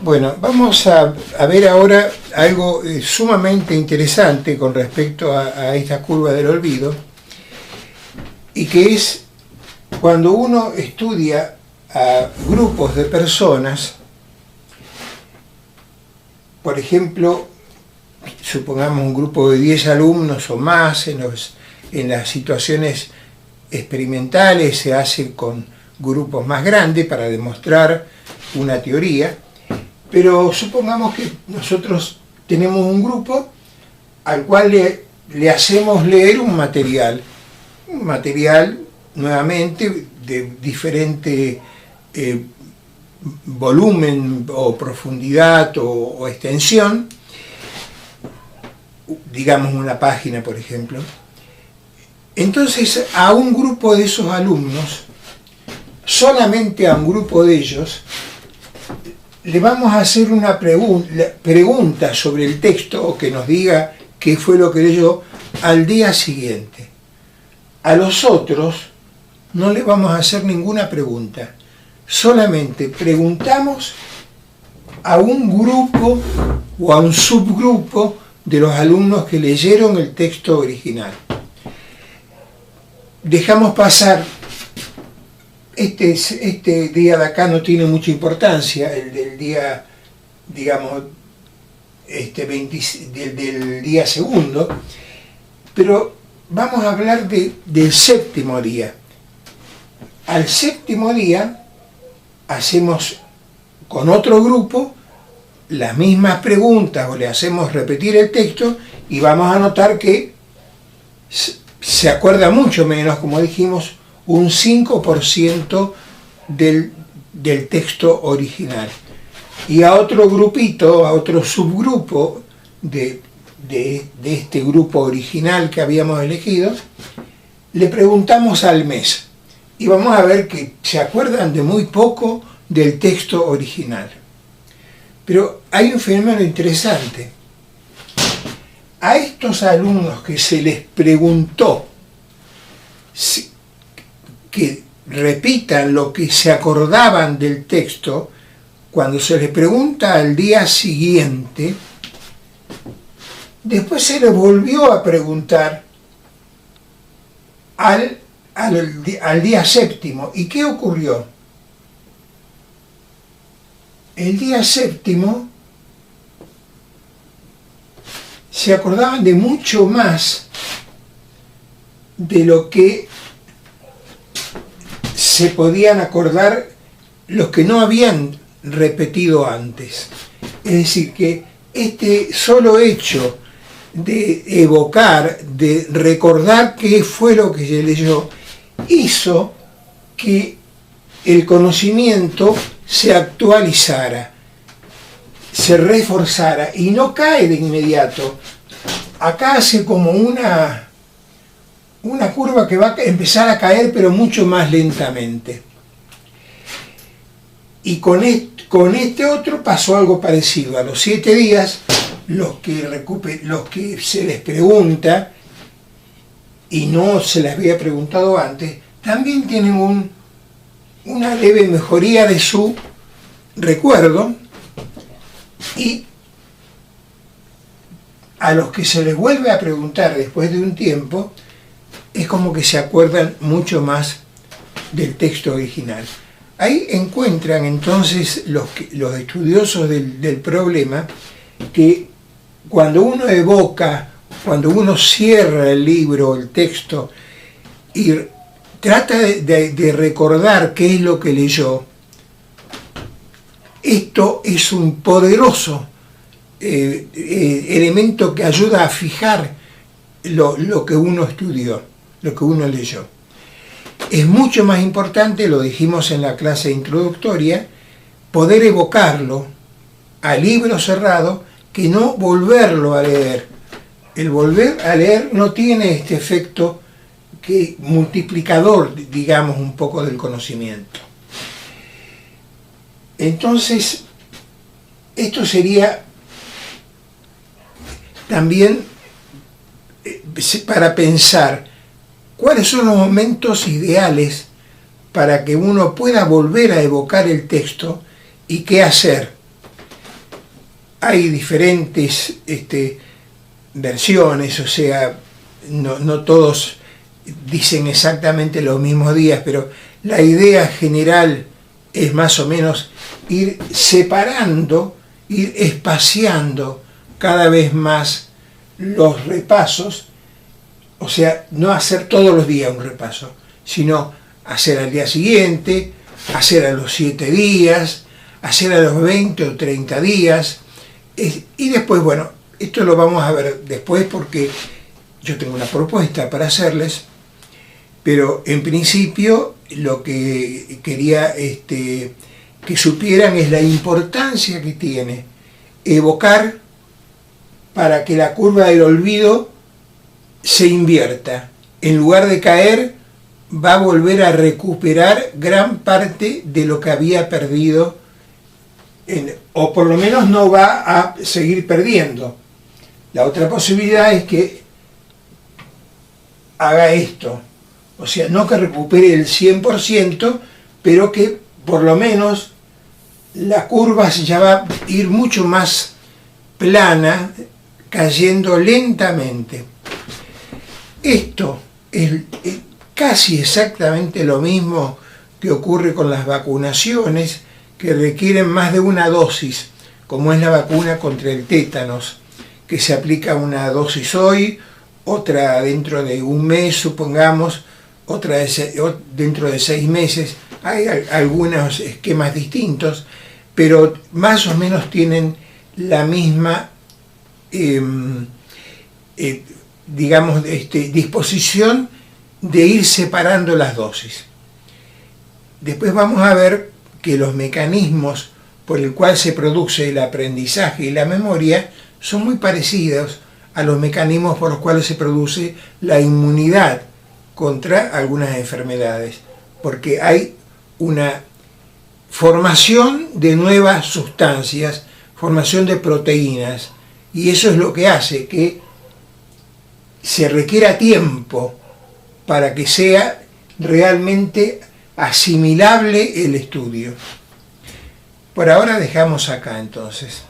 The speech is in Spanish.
Bueno, vamos a ver ahora algo sumamente interesante con respecto a esta curva del olvido, y que es cuando uno estudia a grupos de personas. Por ejemplo, supongamos un grupo de 10 alumnos o más. En las situaciones experimentales se hace con grupos más grandes para demostrar una teoría, pero supongamos que nosotros tenemos un grupo al cual le hacemos leer un material nuevamente de diferente volumen o profundidad o extensión, digamos una página, por ejemplo. Entonces, a un grupo de esos alumnos, solamente a un grupo de ellos, le vamos a hacer una pregunta sobre el texto, o que nos diga qué fue lo que leyó al día siguiente. A los otros no le vamos a hacer ninguna pregunta. Solamente preguntamos a un grupo o a un subgrupo de los alumnos que leyeron el texto original. Dejamos pasar, este día de acá no tiene mucha importancia, el del día, digamos, del día segundo, pero vamos a hablar del séptimo día. Al séptimo día hacemos con otro grupo las mismas preguntas, o le hacemos repetir el texto, y vamos a notar que se acuerda mucho menos, como dijimos, un 5% del texto original. Y a otro grupito, a otro subgrupo de este grupo original que habíamos elegido, le preguntamos al mes, y vamos a ver que se acuerdan de muy poco del texto original. Pero hay un fenómeno interesante. A estos alumnos que se les preguntó que repitan lo que se acordaban del texto, cuando se les pregunta al día siguiente, después se les volvió a preguntar al día séptimo. ¿Y qué ocurrió? El día séptimo se acordaban de mucho más de lo que se podían acordar los que no habían repetido antes. Es decir, que este solo hecho de evocar, de recordar qué fue lo que se leyó, hizo que el conocimiento se actualizara, se reforzara, y no cae de inmediato. Acá hace como una curva que va a empezar a caer, pero mucho más lentamente. Y con este otro pasó algo parecido. A los 7 días, los que se les pregunta y no se les había preguntado antes, también tienen una leve mejoría de su recuerdo, y a los que se les vuelve a preguntar después de un tiempo, es como que se acuerdan mucho más del texto original. Ahí encuentran entonces los estudiosos del problema que cuando uno evoca, cuando uno cierra el libro, el texto, y trata de recordar qué es lo que leyó, esto es un poderoso elemento que ayuda a fijar lo que uno estudió, lo que uno leyó. Es mucho más importante, lo dijimos en la clase introductoria, poder evocarlo a libro cerrado que no volverlo a leer. El volver a leer no tiene este efecto multiplicador, digamos, un poco del conocimiento. Entonces, esto sería también para pensar cuáles son los momentos ideales para que uno pueda volver a evocar el texto y qué hacer. hay diferentes versiones, o sea, no todos dicen exactamente los mismos días, pero la idea general es más o menos ir separando, ir espaciando cada vez más los repasos, o sea, no hacer todos los días un repaso, sino hacer al día siguiente, hacer a los 7 días, hacer a los 20 o 30 días, y después, bueno, esto lo vamos a ver después porque yo tengo una propuesta para hacerles, pero en principio lo que quería que supieran es la importancia que tiene evocar para que la curva del olvido se invierta. En lugar de caer, va a volver a recuperar gran parte de lo que había perdido, o por lo menos no va a seguir perdiendo. La otra posibilidad es que haga esto, o sea, no que recupere el 100%, pero que por lo menos la curva ya va a ir mucho más plana, cayendo lentamente. Esto es casi exactamente lo mismo que ocurre con las vacunaciones, que requieren más de una dosis, como es la vacuna contra el tétanos, que se aplica una dosis hoy, otra dentro de un mes, supongamos, otra dentro de 6 meses. Hay algunos esquemas distintos, pero más o menos tienen la misma digamos, disposición de ir separando las dosis. Después vamos a ver que los mecanismos por el cual se produce el aprendizaje y la memoria son muy parecidos a los mecanismos por los cuales se produce la inmunidad contra algunas enfermedades, porque hay una formación de nuevas sustancias, formación de proteínas, y eso es lo que hace que se requiera tiempo para que sea realmente asimilable el estudio. Por ahora dejamos acá entonces.